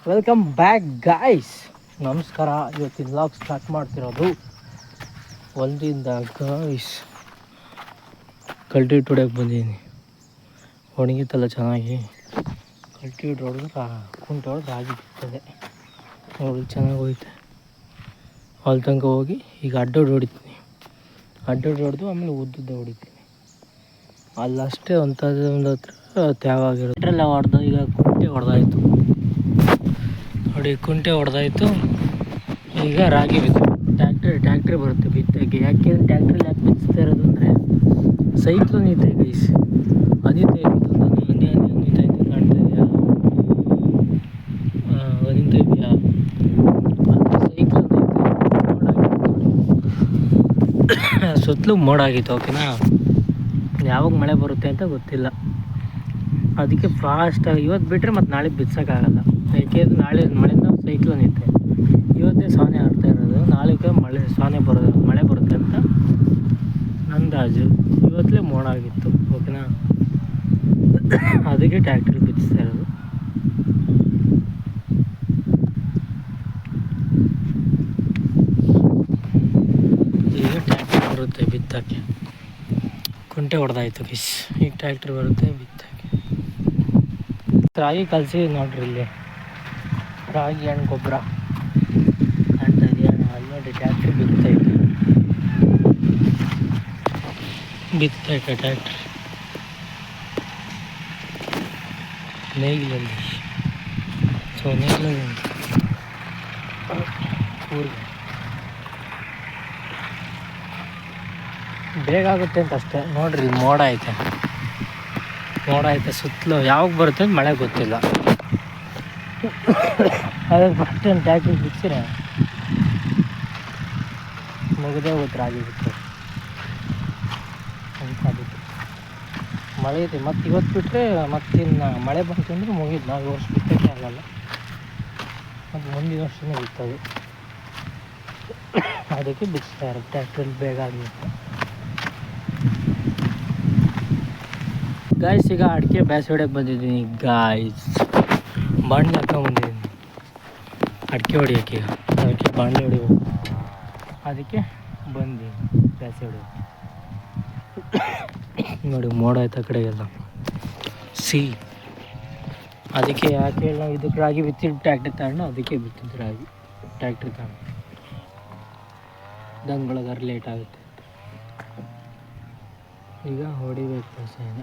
Welcome back guys. ನಮಸ್ಕಾರ. ಇವತ್ತಿನ vlog start ಮಾಡ್ತಿರೋದು ಹೊಲದಿಂದ ಗಾಯ್ಸ್. ಕಲ್ಟಿವೇಟ್ ಹೊಡ್ಯಕ್ಕೆ ಬಂದಿದ್ದೀನಿ. ಒಣಗಿತ್ತಲ್ಲ ಚೆನ್ನಾಗಿ. ಕಲ್ಟಿವೇಟ್ ಹೊಡೆದ್ರೆ ಕುಂಟೆ ಹೊಡೆದು ರಾಗಿ ಬಿಡ್ತದೆ ನೋಡಿ, ಚೆನ್ನಾಗಿ ಹೋಯ್ತೆ. ಅಲ್ಲಿ ತನಕ ಹೋಗಿ ಈಗ ಅಡ್ಡೋಡು ಹೊಡಿತೀನಿ. ಅಡ್ಡೋಡು ಹೊಡೆದು ಆಮೇಲೆ ಉದ್ದುದ್ದ ಹೊಡಿತೀನಿ. ಅಲ್ಲಷ್ಟೇ ಒಂದು ಹತ್ರ ತ್ಯಾವಾಗಿರುತ್ತೆ. ಇಟ್ರೆಲ್ಲ ಹೊಡೆದು ಈಗ ಕುಂಟೆ ಹೊಡೆದಾಯ್ತು ನೋಡಿ, ಕುಂಟೆ ಹೊಡೆದಾಯ್ತು. ಈಗ ರಾಗಿ ಬಿತ್ತು. ಟ್ಯಾಕ್ಟ್ರಿ ಬರುತ್ತೆ ಬಿತ್ತಕ್ಕೆ. ಯಾಕೆ ಟ್ಯಾಕ್ಟ್ರಲ್ಲಿ ಯಾಕೆ ಬಿತ್ತಿಸ್ತಾ ಇರೋದು ಅಂದರೆ ಸೈಕ್ಲೋನ್ ಐತೆ ಗೈಸ್. ಅನಿತಾ ಇದ್ದು ನಾನು ಅನಿತಾ ಇದ್ದು ಕಾಣ್ತಾ ಇದೆಯಾ? ಅನಿತಾ ಇದೆಯಾ? ಸೈಕ್ಲೋನ್ ಐತೆ, ಸುತ್ತಲೂ ಮೋಡಾಗಿತ್ತು. ಓಕೆನಾ, ಯಾವಾಗ ಮಳೆ ಬರುತ್ತೆ ಅಂತ ಗೊತ್ತಿಲ್ಲ. ಅದಕ್ಕೆ ಫಾಸ್ಟಾಗಿ ಇವತ್ತು ಬಿಟ್ಟರೆ ಮತ್ತು ನಾಳೆ ಬಿತ್ಸೋಕ್ಕಾಗಲ್ಲ. ಯಾಕೆಂದರೆ ನಾಳೆ ಮಳೆಯಿಂದ ಸೈಕ್ಲೋನ್ ಐತೆ. ಇವತ್ತೇ ಸಾನೆ ಆಡ್ತಾ ಇರೋದು, ನಾಳೆಗೆ ಮಳೆ ಬರುತ್ತೆ ಅಂತ ಅಂದಾಜು. ಇವತ್ತಲೇ ಮೋಡ ಆಗಿತ್ತು. ಓಕೆನಾ, ಅದಕ್ಕೆ ಟ್ಯಾಕ್ಟ್ರಿ ಬಿತ್ತಿಸ್ತಾ ಇರೋದು. ಈಗ ಟ್ಯಾಕ್ಟ್ರಿ ಬರುತ್ತೆ ಬಿತ್ತಕ್ಕೆ. ಕುಂಟೆ ಹೊಡೆದಾಯ್ತು ಗಿಸ್. ಈಗ ಟ್ಯಾಕ್ಟ್ರಿ ಬರುತ್ತೆ ಬಿತ್ತಕ್ಕೆ. ರಾಗಿ ಕಲಸಿ ನೋಡ್ರಿ, ಇಲ್ಲಿ ರಾಗಿ ಹಣ್ಣು ಗೊಬ್ಬರ ಕಾಣ್ತಾ ಇದೆಯಾ? ಅಲ್ಲಿ ನೋಡಿ ಟ್ಯಾಕ್ಟ್ರಿ ಬಿತ್ತೈತೆ ಟ್ಯಾಕ್ಟ್ರಿ ನೇಗಿಲಲ್ಲಿ. ಸೊ ನೇಗಿಲಲ್ಲಿ ಊರಿಗೆ ಬೇಗ ಆಗುತ್ತೆ ಅಂತ ಅಷ್ಟೇ. ನೋಡ್ರಿ, ಮೋಡ ಐತೆ ಸುತ್ತಲೂ. ಯಾವಾಗ ಬರುತ್ತೆ ಅಂತ ಮಳೆ ಗೊತ್ತಿಲ್ಲ. ಅದೇ ಫಸ್ಟ್ ಒಂದು ಟ್ಯಾಕ್ಟ್ರಿ ಬಿಚ್ಚಿರೆ ಮುಗಿದೇ ಹೋಗುತ್ತೆ ರಾಗಿ ಬಿಟ್ಟು ಅಂತ. ಬಿಟ್ಟು ಮಳೆ ಐತೆ. ಮತ್ತು ಇವತ್ತು ಬಿಟ್ಟರೆ ಮತ್ತಿನ್ನು ಮಳೆ ಬಂತು ಅಂದರೆ ಮುಗಿದು. ನಾವು ಈ ವರ್ಷ ಬಿತ್ತಕ್ಕೆ ಆಗಲ್ಲ, ಮತ್ತು ಮುಂದಿನ ವರ್ಷನೇ ಬಿತ್ತೋದು. ಅದಕ್ಕೆ ಬಿಚ್ತಾ ಇರೋದು ಟ್ಯಾಕ್ಟ್ರಲ್ಲಿ ಬೇಗ ಆಗುತ್ತೆ ಗಾಯ್ಸ್. ಈಗ ಅಡಿಕೆ ಬ್ಯಾಸ್ ಹೊಡ್ಯಕ್ಕೆ ಬಂದಿದ್ದೀನಿ ಗಾಯ್ಸ್. ಬಾಣಲೆ ಹಾಕೊಂಡ್ಬಂದಿದ್ದೀನಿ ಅಡಿಕೆ ಹೊಡಿಯೋಕ್ಕೆ. ಈಗ ಅದಕ್ಕೆ ಬಾಣಲೆ ಹೊಡಿಬೇಕು, ಅದಕ್ಕೆ ಬಂದು ಬ್ಯಾಸೆ ಹೊಡಿಯೋಕ್ಕೆ. ನೋಡಿ ಮೋಡ ಆಯ್ತು ಆ ಕಡೆಗೆಲ್ಲ ಅದಕ್ಕೆ ಯಾಕೆ ಹೇಳಿ ನಾವು ಇದಕ್ಕೆ ರಾಗಿ ಬಿತ್ತಿದ್ದು ಟ್ಯಾಕ್ಟ್ರಿ ತಗೊಂಡು. ಅದಕ್ಕೆ ಬಿತ್ತಿದ್ದು ರಾಗಿ ಟ್ಯಾಕ್ಟ್ರಿ ತಗೊಂಡು. ದನಗಳಿಗಾದ್ರೆ ಲೇಟ್ ಆಗುತ್ತೆ. ಈಗ ಹೊಡಿಬೇಕು ಬ್ಯಾಸೆನ.